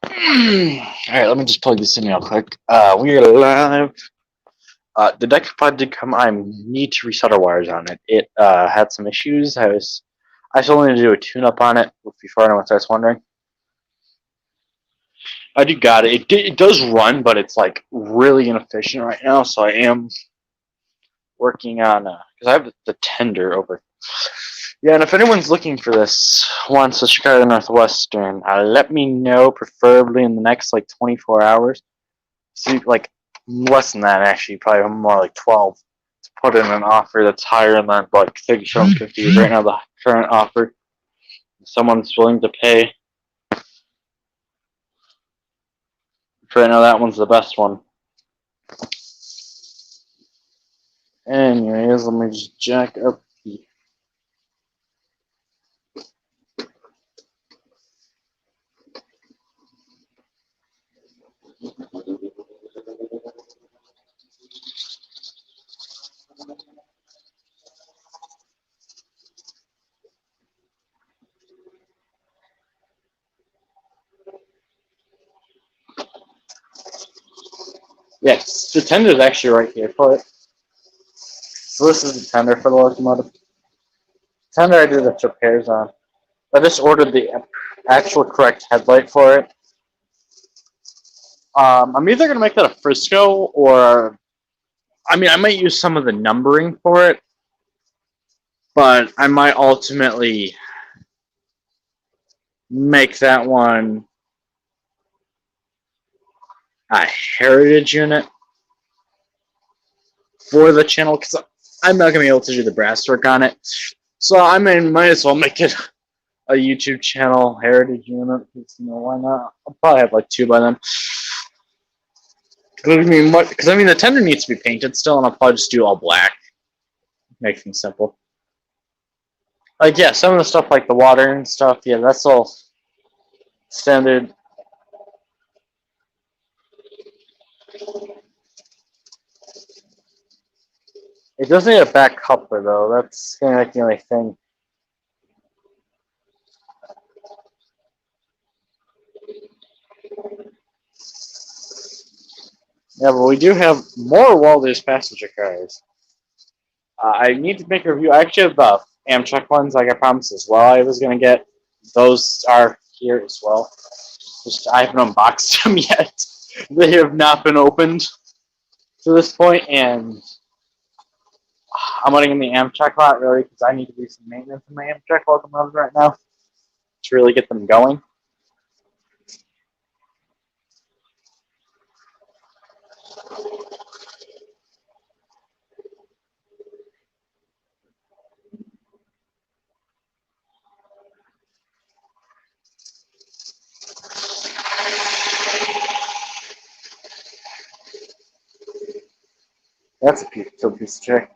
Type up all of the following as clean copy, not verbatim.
Alright, let me just plug this in real quick. We are live. The deck pod did come. I need to reset our wires on it. It had some issues. I still need to do a tune-up on it before anyone starts wondering. I do got it. It does run, but it's like really inefficient right now. So I am working on because I have the tender over. Yeah, and if anyone's looking for this, wants a Chicago Northwestern, let me know, preferably in the next like 24 hours. See, like less than that actually, probably more like 12. To put in an offer that's higher than like 37.50 is right now the current offer. If someone's willing to pay. Right now, that one's the best one. Anyways, let me just jack up the. Yes, the tender is actually right here for it. So this is the tender for the locomotive. Tender I did the repairs on. I just ordered the actual correct headlight for it. I'm either gonna make that a Frisco or, I mean, I might use some of the numbering for it, but I might ultimately make that one a heritage unit for the channel because I'm not gonna be able to do the brass work on it. So I might as well make it a YouTube channel heritage unit. Why not? I'll probably have like 2 by then. Because I mean, the tender needs to be painted still, and I'll probably just do all black. Make things simple. Like, yeah, some of the stuff like the water and stuff, yeah, that's all standard. It does need a back coupler, though. That's kind of like the only thing. Yeah, but we do have more Walder's passenger cars. I need to make a review. I actually have the Amtrak ones, like I promised as well. I was going to get. Those are here as well. Just I haven't unboxed them yet. They have not been opened to this point, and I'm running in the Amtrak lot really because I need to do some maintenance in my Amtrak locomotives right now to really get them going. That's a piece of trick.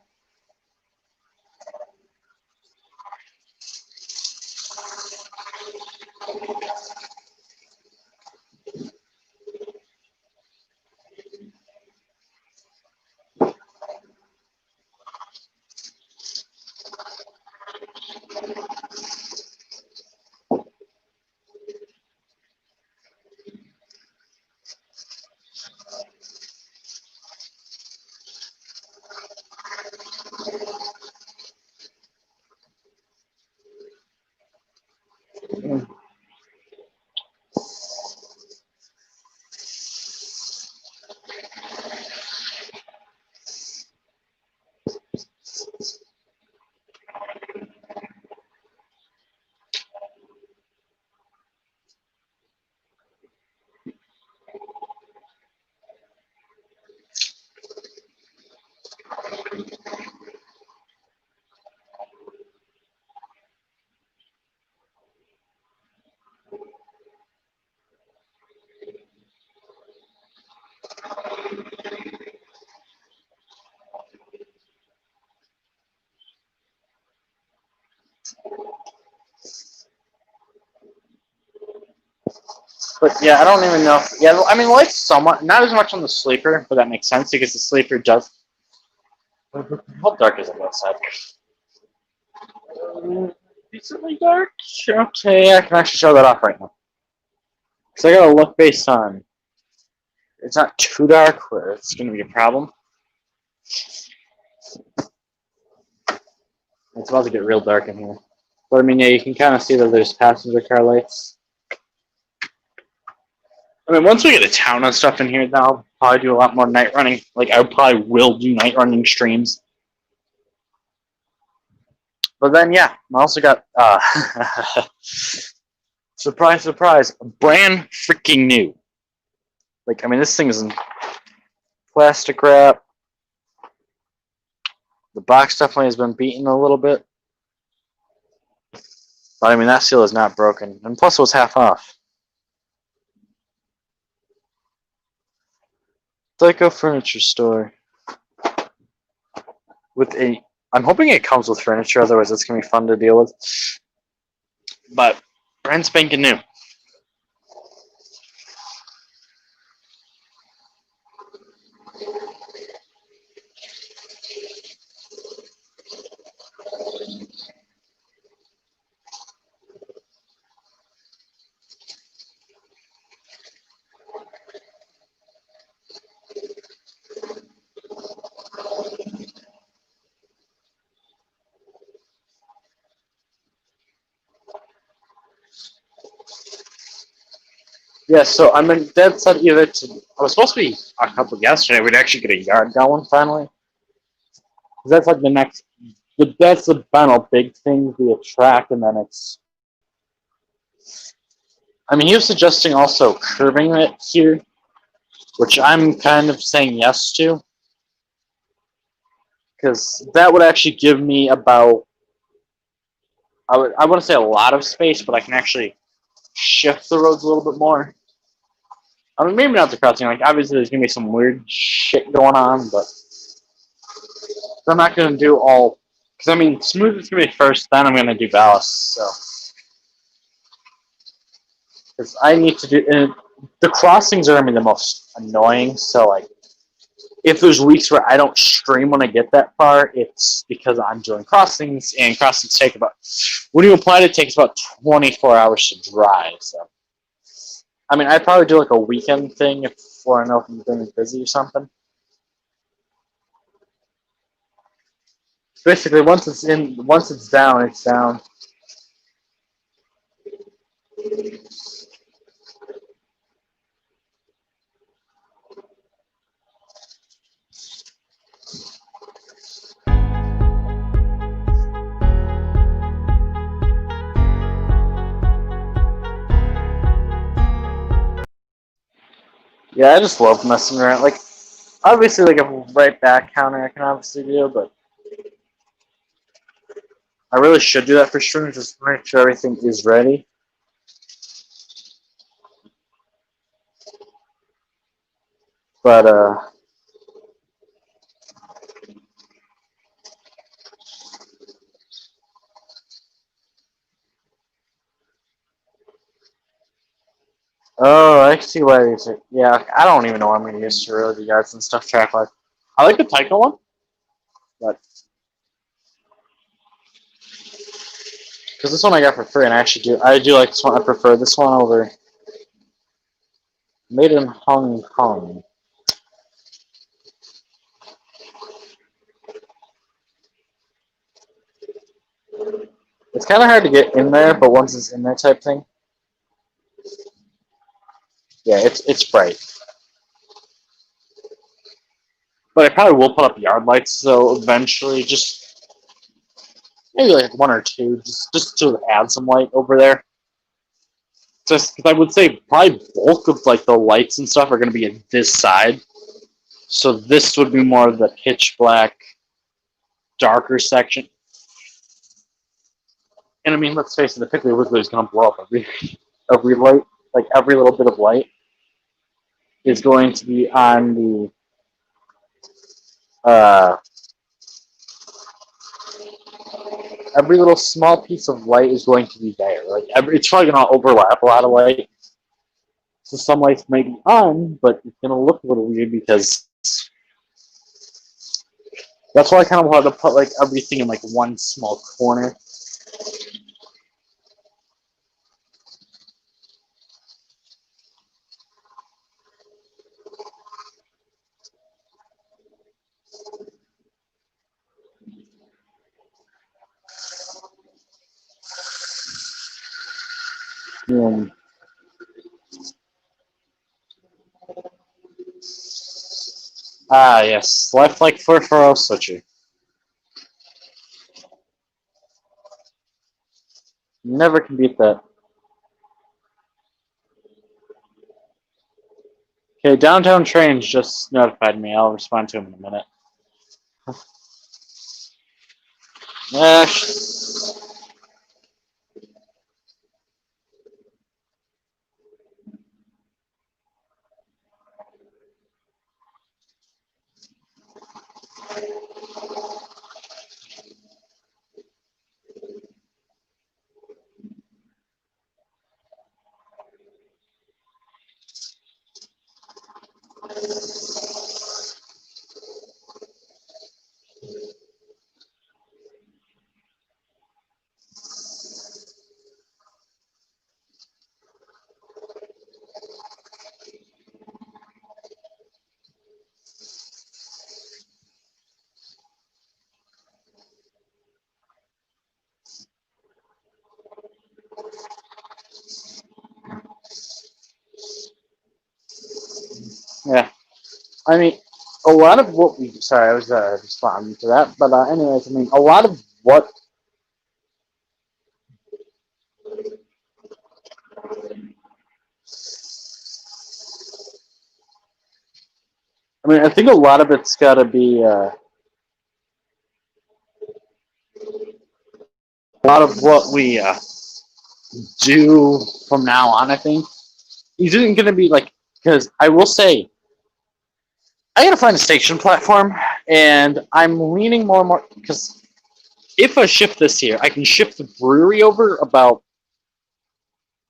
But yeah, I don't even know. Yeah, I mean, like somewhat, not as much on the sleeper, but that makes sense because the sleeper does. How dark is it outside? Decently dark. Okay, I can actually show that off right now. So I gotta look based on. It's not too dark where it's gonna be a problem. It's about to get real dark in here. But I mean, yeah, you can kind of see that there's passenger car lights. I mean, once we get to town and stuff in here, then I'll probably do a lot more night running. Like, I probably will do night running streams. But then, yeah, I also got, surprise, surprise, brand freaking new. Like, I mean, this thing is in plastic wrap. The box definitely has been beaten a little bit. But I mean, that seal is not broken. And plus, it was half off. Psycho Furniture Store. With a, I'm hoping it comes with furniture, otherwise it's gonna be fun to deal with. But brand spanking new. Yeah, so I'm in dead set either to. I was supposed to be a couple yesterday. We'd actually get a yard going finally. Because that's like the next. That's the final big thing, the track, and then it's. I mean, he was suggesting also curbing it here, which I'm kind of saying yes to. Because that would actually give me about. I wouldn't say a lot of space, but I can actually shift the roads a little bit more. I mean, maybe not the crossing. Like, obviously, there's gonna be some weird shit going on, but I'm not gonna do all. Because I mean, smooth is gonna be first, then I'm gonna do ballast. So, because I need to do the crossings are gonna be the most annoying. So, like, if there's weeks where I don't stream when I get that far, it's because I'm doing crossings, and crossings take about. When you apply it takes about 24 hours to dry. So. I mean, I'd probably do like a weekend thing if I know if I'm being busy or something. Basically, once it's down, it's down. Yeah, I just love messing around. Like, obviously, like a right back counter, I can obviously do, but I really should do that for stream, just to make sure everything is ready. But oh, I see why these are. Yeah, I don't even know what I'm gonna use to really the yards and stuff track like. I like the Tyco one, but because this one I got for free, and I do like this one. I prefer this one over Made in Hong Kong. It's kind of hard to get in there, but once it's in there, type thing. Yeah, it's bright. But I probably will put up yard lights, so eventually, just maybe like one or two, just to add some light over there. Just because I would say probably bulk of like the lights and stuff are going to be at this side, so this would be more of the pitch black, darker section. And I mean, let's face it, the Piggly Wiggly is going to blow up every light, like every little bit of light is going to be on the every little small piece of light is going to be there. Like it's probably going to overlap a lot of light. So some lights may be on, but it's going to look a little weird because that's why I kind of wanted to put like everything in like one small corner. Um, yes, lifelike for switcher. Never can beat that. Okay, Downtown Trains just notified me. I'll respond to him in a minute. Uh, yeah. I mean, a lot of what we. Sorry, I was responding to that. But, anyways, I mean, a lot of what. I mean, I think a lot of it's got to be. A lot of what we do from now on, I think, isn't going to be like. Because I will say, I got to find a station platform, and I'm leaning more and more. Because if I shift this here, I can shift the brewery over about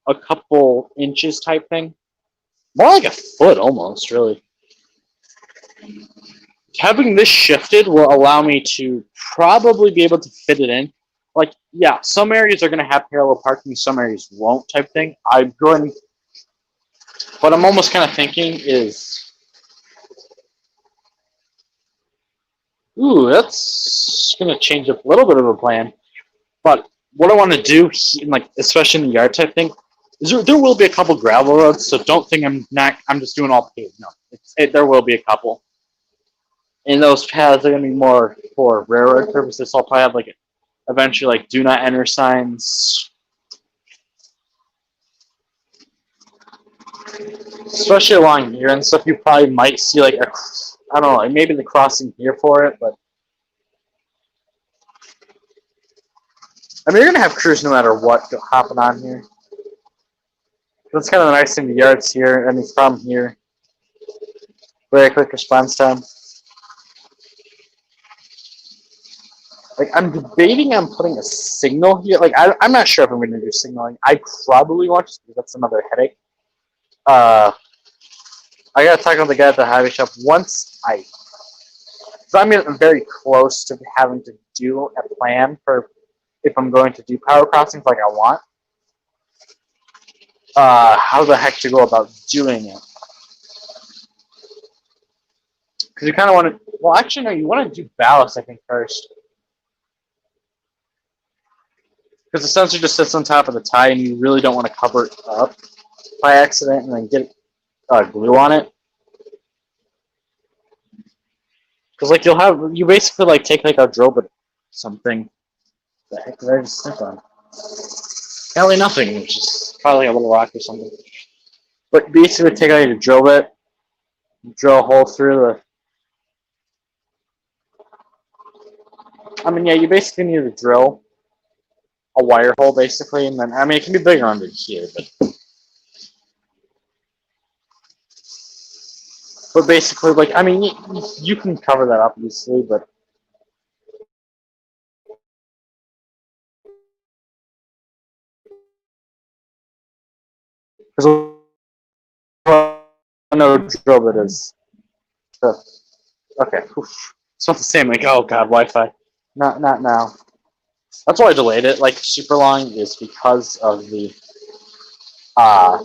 a couple inches type thing. More like a foot almost, really. Having this shifted will allow me to probably be able to fit it in. Like, yeah, some areas are going to have parallel parking, some areas won't type thing. I'm going, what I'm almost kind of thinking is, ooh, that's going to change up a little bit of a plan. But what I want to do, like, especially in the yard type thing, is there will be a couple gravel roads, so don't think I'm just doing all paved. No, there will be a couple. And those paths are going to be more for railroad purposes, so I'll probably have, like, eventually, like, do not enter signs, especially along here and stuff. You probably might see, like, I don't know, like maybe the crossing here for it, but I mean, you're gonna have crews no matter what hopping on here. That's kind of the nice thing. The yards here, and it's from here. Very quick response time. Like, I'm debating on putting a signal here. Like, I'm not sure if I'm gonna do signaling. I probably want to, because that's another headache. I gotta talk to the guy at the highway shop once so I'm very close to having to do a plan for if I'm going to do power crossings like I want. How the heck to go about doing it? Because you kind of want to. Well, actually, no. You want to do ballast, I think, first. Because the sensor just sits on top of the tie, and you really don't want to cover it up by accident and then get glue on it. Because like you basically like take like a drill bit something. The heck did I just step on? Apparently nothing, which is probably a little rock or something. But basically take out your drill bit, drill a hole through the. I mean, yeah, you basically need to drill a wire hole basically, and then I mean it can be bigger under here, but basically like I mean you can cover that up easily, but because I know drill bit is. Okay, it's not the same. Like oh god, Wi-Fi, not now. That's why I delayed it like super long is because of the uh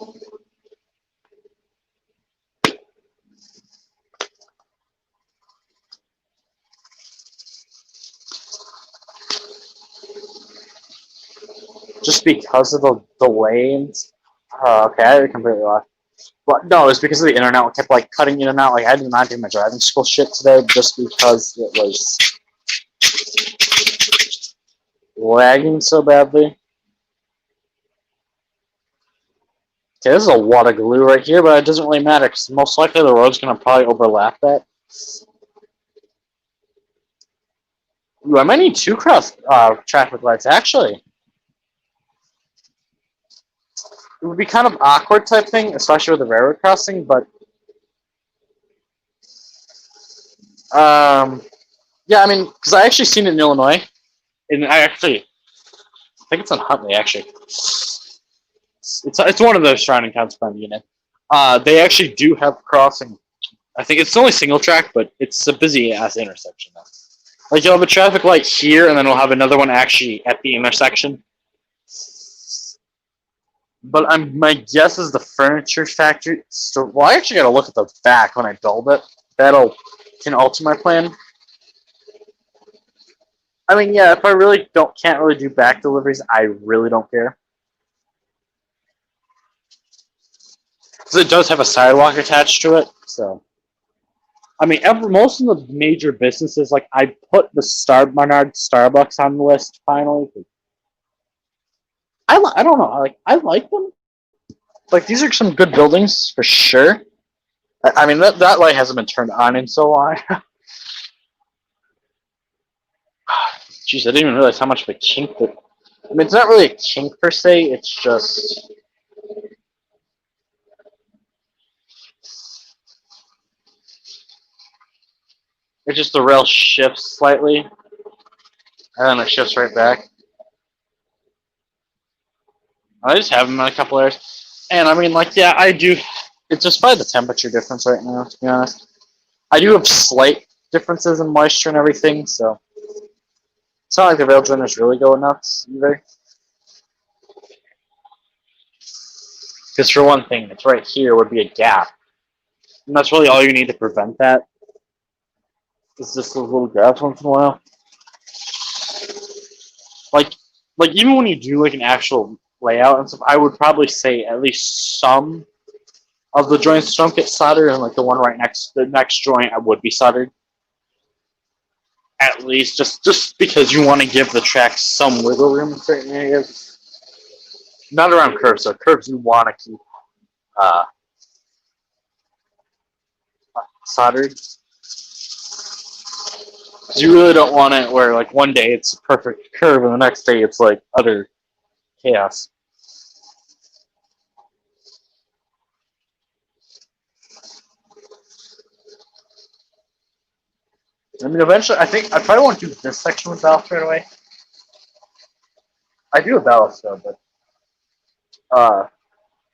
just because of the delay. Oh, okay, I completely lost. But no, it's because of the internet. It kept like cutting in and out. Like I did not do my driving school shit today just because it was lagging so badly. Okay, this is a wad of glue right here, but it doesn't really matter because most likely the road's gonna probably overlap that. Ooh, I might need two cross traffic lights actually. It would be kind of awkward type thing, especially with the railroad crossing, but yeah, I mean, because I actually seen it in Illinois, and I think it's in Huntley actually. It's one of those surrounding towns from Union. They actually do have crossing. I think it's only single track, but it's a busy ass intersection though. Like you'll have a traffic light here, and then we'll have another one actually at the intersection. But my guess is the furniture factory. So, well, I actually got to look at the back when I build it. That'll can alter my plan. I mean, yeah, if I really can't really do back deliveries, I really don't care. Because it does have a sidewalk attached to it, so. I mean, most of the major businesses, like I put the Barnard Starbucks on the list finally. I don't know, I like them. Like these are some good buildings for sure. I mean that light hasn't been turned on in so long. Jeez, I didn't even realize how much of a kink that. I mean, it's not really a kink per se. It's just the rail shifts slightly, and then it shifts right back. I just have them in a couple areas, and I mean, like, yeah, I do. It's just by the temperature difference right now, to be honest. I do have slight differences in moisture and everything, so it's not like the rail joiners really go nuts either. Because for one thing, it's right here would be a gap, and that's really all you need to prevent that. It's just those little gaps once in a while. Like, even when you do like an actual layout and stuff, I would probably say at least some of the joints don't get soldered, and like the next joint I would be soldered. At least just because you want to give the track some wiggle room in certain areas. Not around curves. So curves you want to keep uh, soldered. Because you really don't want it where like one day it's a perfect curve and the next day it's like utter chaos. I mean, eventually, I think I probably won't do this section with ballast right away. I do a ballast though, but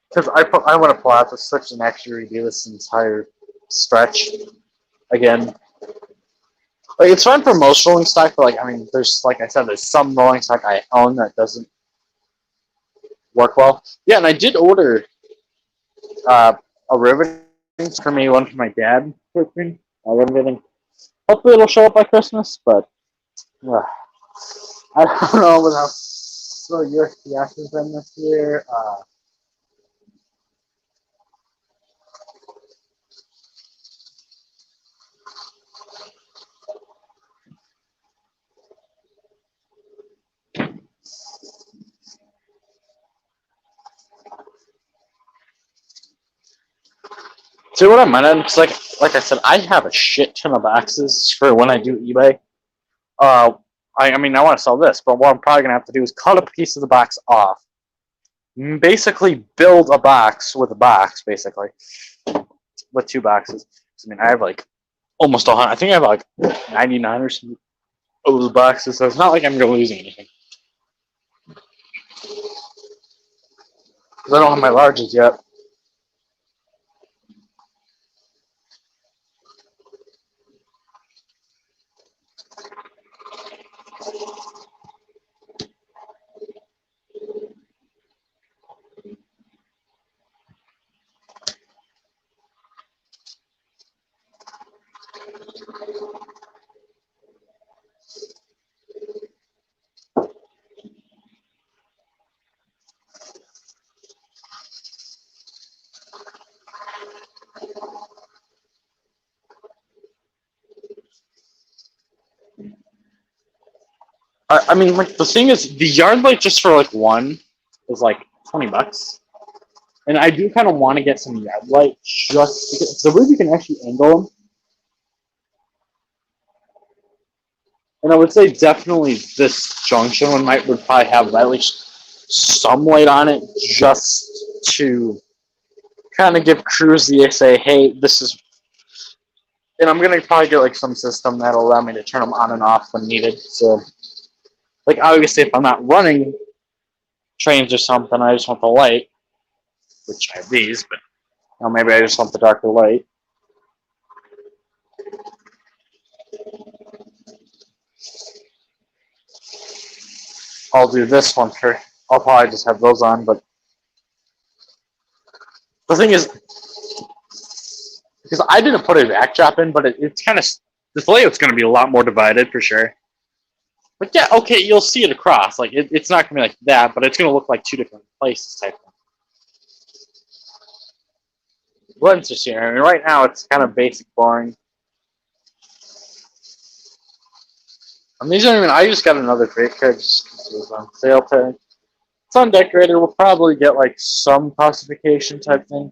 because I want to pull out the switch and actually redo this entire stretch again. Like it's fine for most rolling stock, but like I mean, there's like I said, there's some rolling stock I own that doesn't work well. Yeah, and I did order uh, a riveting for me, one for my dad. Riveting. Hopefully, it'll show up by Christmas, but I don't know what else. So USPS has been this year. See what I might add? Because like I said, I have a shit ton of boxes for when I do eBay. Uh, I mean, I want to sell this, but what I'm probably gonna have to do is cut a piece of the box off, basically build a box with a box, basically with two boxes. I mean, I have like almost 100. I think I have like 99 or something of those boxes, so it's not like I'm gonna lose anything. Because I don't have my larges yet. I mean, like the thing is, the yard light just for like one is like $20, and I do kind of want to get some yard light just because the way you can actually angle them. And I would say definitely this junction one would probably have at least some light on it just to kind of give crews the say, hey, this is. And I'm gonna probably get like some system that'll allow me to turn them on and off when needed. So, like obviously, if I'm not running trains or something, I just want the light, which I have these, but maybe I just want the darker light. I'll do this one for. I'll probably just have those on, but the thing is, because I didn't put a backdrop in, but it's kind of this layout's going to be a lot more divided for sure. But yeah, okay, you'll see it across. Like it's not going to be like that, but it's going to look like two different places type thing. Let's just here. I mean, right now it's kind of basic, boring. And these aren't even. I just got another freight car just because it was on sale today. It's undecorated. We'll probably get like some classification type thing.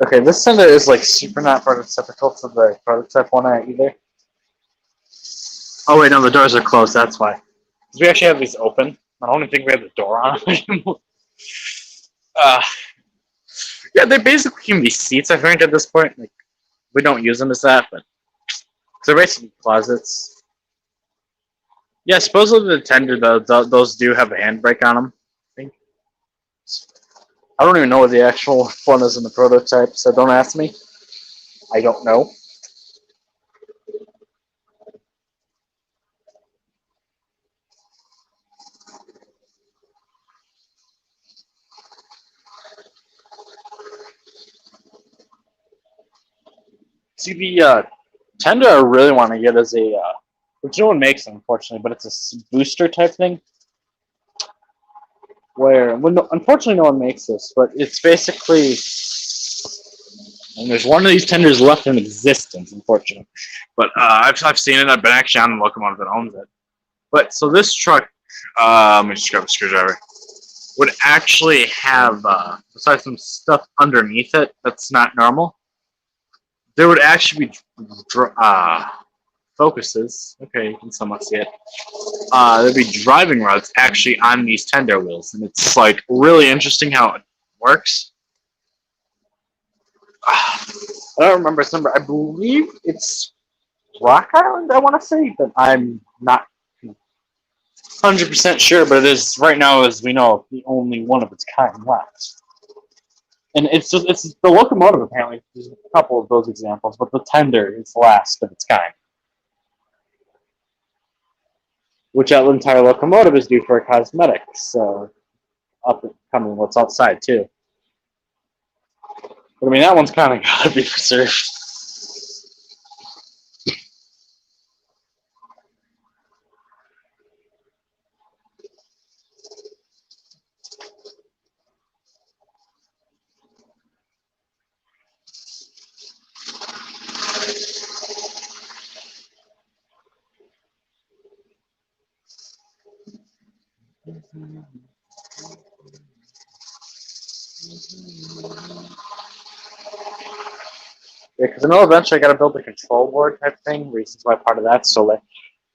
Okay, this tender is like super not prototypical to the prototype one either. Oh wait, no, the doors are closed. That's why. Because we actually have these open. I don't even think we have the door on them. Yeah, they basically can be seats. I think at this point, like we don't use them as that, but they're basically closets. Yeah, supposedly the tender those do have a handbrake on them. I think. I don't even know what the actual one is in the prototype, so don't ask me. I don't know. See, the tender I really want to get is a, which no one makes, unfortunately, but it's a booster type thing. Where, well, no, unfortunately, no one makes this, but it's basically, and there's one of these tenders left in existence, unfortunately. But I've seen it. I've been actually on the locomotive that owns it. But so this truck, let me just grab a screwdriver, would actually have, besides some stuff underneath it that's not normal, there would actually be focuses. Okay, you can somewhat see it. There'd be driving rods actually on these tender wheels, and it's like really interesting how it works. I don't remember its number. I believe it's Rock Island, I want to say, but I'm not 100% sure. But it is right now, as we know, the only one of its kind left. And it's the locomotive apparently. There's a couple of those examples, but the tender is last of its kind. Which that entire locomotive is due for a cosmetic, so up and coming what's outside too. But I mean that one's kind of gotta be preserved. Yeah, because I know eventually I got to build a control board type thing. Reasons why part of that. So like,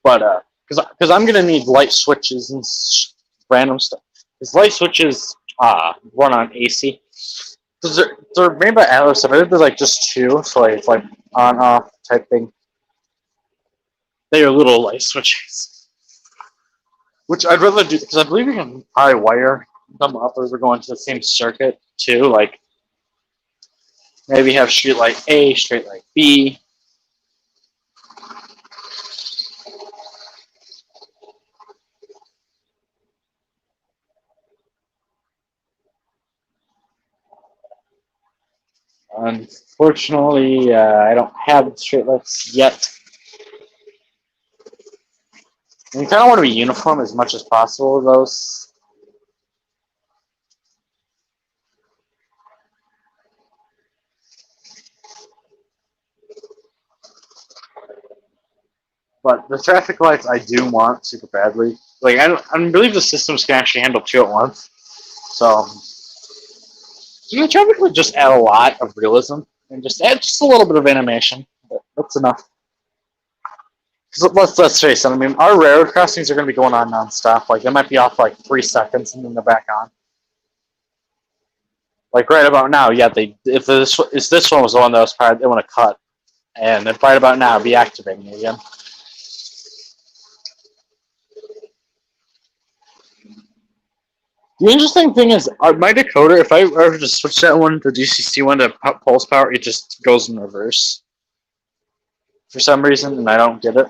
but because I'm gonna need light switches and random stuff. His light switches run on AC. Because they're made by Atlas. I believe there's like just two, so like it's like on off type thing. They are little light switches, which I'd rather do because I believe you can probably wire them up or they're going to the same circuit too. Like maybe have street light A, straight light B. Unfortunately, I don't have straight lights yet. And you kind of want to be uniform as much as possible with those. But the traffic lights I do want super badly. Like I believe the systems can actually handle two at once. So the traffic lights just add a lot of realism and just add just a little bit of animation. But that's enough. Let's face it. I mean, our railroad crossings are going to be going on nonstop. Like they might be off for like 3 seconds and then they're back on. Like right about now, yeah. If this one was the one that was probably they want to cut, and then right about now be activating again. The interesting thing is, my decoder, if I were to switch that one, the DCC one, to pulse power, it just goes in reverse. For some reason, and I don't get it.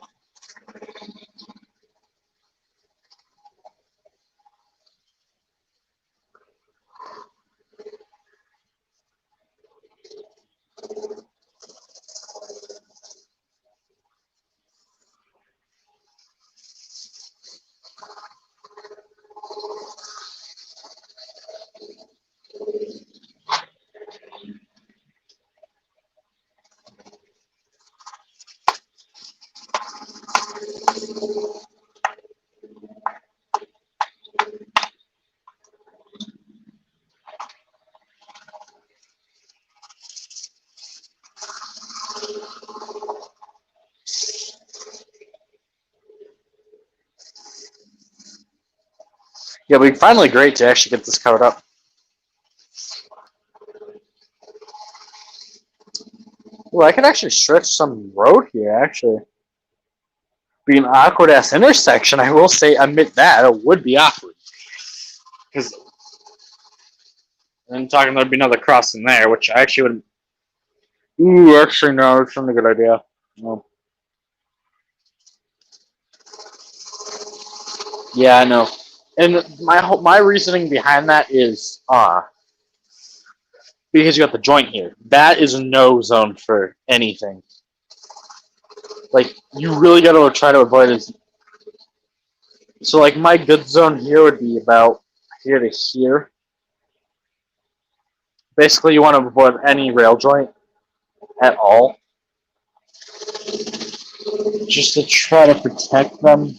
Yeah, but finally great to actually get this covered up. Well, I could actually stretch some road here, actually. Be an awkward ass intersection, I will say, admit that. It would be awkward. Because I'm talking there'd be another crossing there, which I actually would. Ooh, actually, no, it's not a good idea. No. Yeah, I know. And my reasoning behind that is because you got the joint here. That is a no zone for anything. Like you really got to try to avoid it. So like my good zone here would be about here to here. Basically, you want to avoid any rail joint at all, just to try to protect them.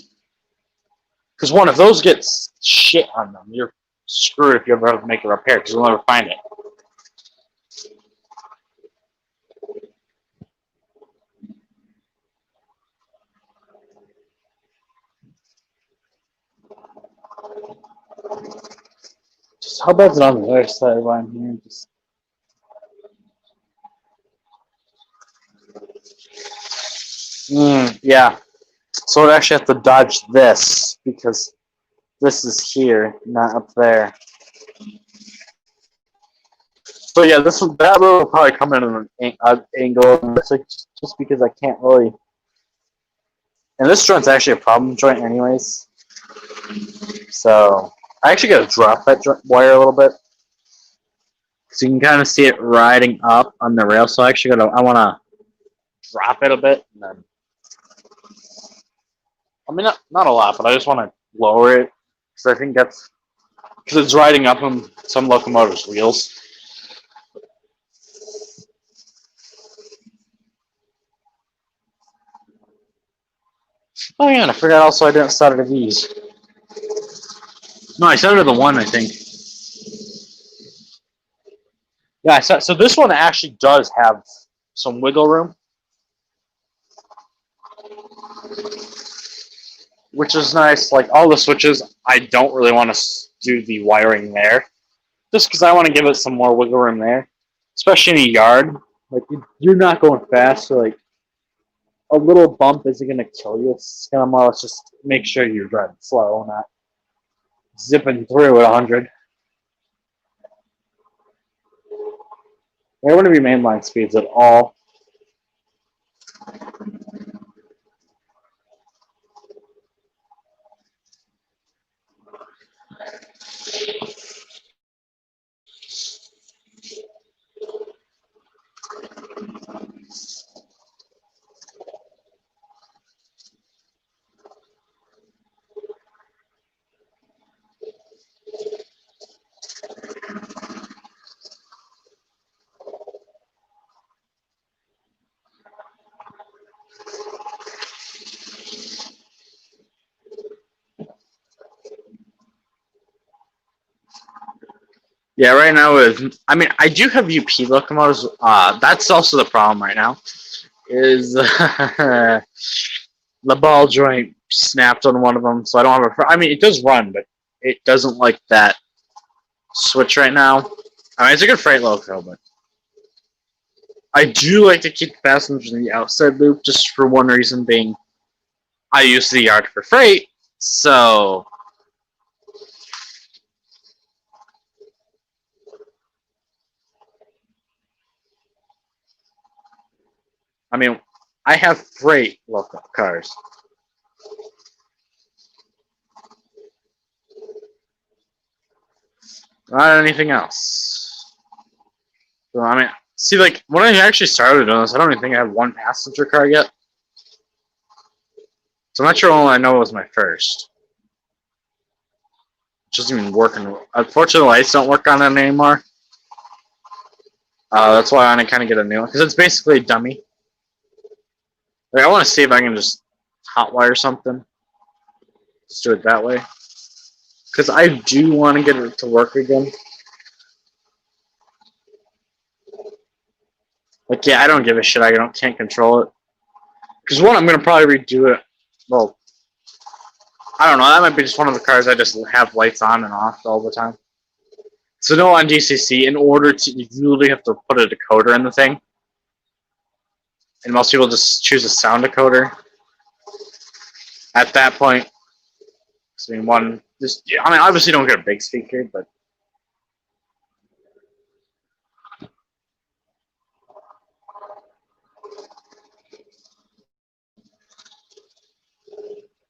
Because one, if those gets shit on them, you're screwed if you ever have to make a repair because you'll never find it. Just how bad's it on the other side line here? Just yeah. So I actually have to dodge this because this is here, not up there. So yeah, that will probably come in an angle just because I can't really. And this joint's actually a problem joint, anyways. So I actually got to drop that wire a little bit, so you can kind of see it riding up on the rail. So I actually I want to drop it a bit, and then. I mean, not a lot, but I just want to lower it because I think that's because it's riding up on some locomotives' wheels. Oh yeah, and I forgot also I didn't start it at these. No, I started at the one, I think. Yeah, so this one actually does have some wiggle room, which is nice. Like all the switches, I don't really want to do the wiring there, just because I want to give it some more wiggle room there, especially in a yard. Like you're not going fast, so like a little bump isn't gonna kill you. It's gonna more or less just make sure you're driving slow, not zipping through at 100. There wouldn't be mainline speeds at all. Yeah, right now I mean, I do have UP locomotives. That's also the problem right now. Is the ball joint snapped on one of them, so I don't have a. I mean, it does run, but it doesn't like that switch right now. I mean, it's a good freight loco, but I do like to keep the passengers in the outside loop, just for one reason being, I use the yard for freight, so. I mean, I have freight local cars. Not anything else. So, I mean, see, like, when I actually started doing this, I don't even think I have one passenger car yet. So I'm not sure all I know was my first. Which isn't even working. Unfortunately, the lights don't work on it anymore. That's why I want to kind of get a new one. Because it's basically a dummy. Like, I want to see if I can just hotwire something. Just do it that way. Because I do want to get it to work again. Like, yeah, I don't give a shit. Can't control it. Because one, I'm going to probably redo it. Well, I don't know. That might be just one of the cars I just have lights on and off all the time. So no, on DCC, in order to, you literally have to put a decoder in the thing. And most people just choose a sound decoder. At that point, I mean, I mean, obviously don't get a big speaker, but.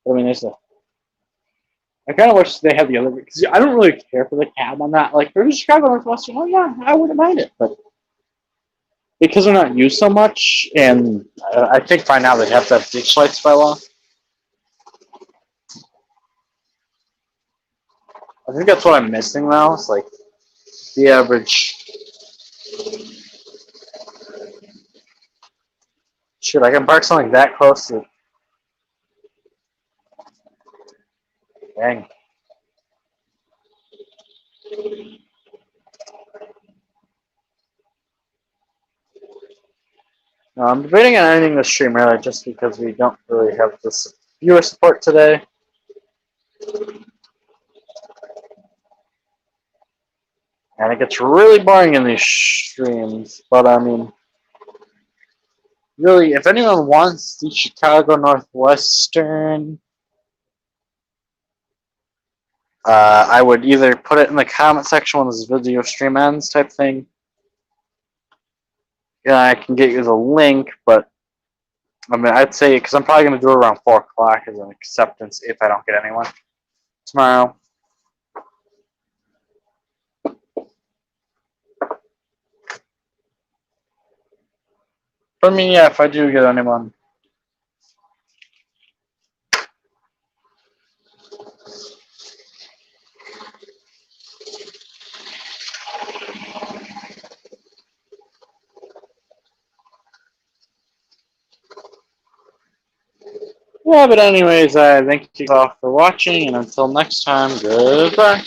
I mean, I kind of wish they had the other, because I don't really care for the cab on that. Like, for Chicago Northwestern, oh yeah, I wouldn't mind it, but because they're not used so much, and I think by now they have to have ditch lights by law. I think that's what I'm missing now. It's like the average. Shoot, I can park something that close to. Dang. No, I'm debating on ending the stream early just because we don't really have this viewer support today. And it gets really boring in these streams, but I mean, really, if anyone wants the Chicago Northwestern, I would either put it in the comment section when this video stream ends type thing. Yeah, I can get you the link, but I mean, I'd say, because I'm probably going to do it around 4 o'clock as an acceptance if I don't get anyone tomorrow. But I mean, yeah, if I do get anyone. Yeah, but anyways, I thank you all for watching, and until next time, goodbye.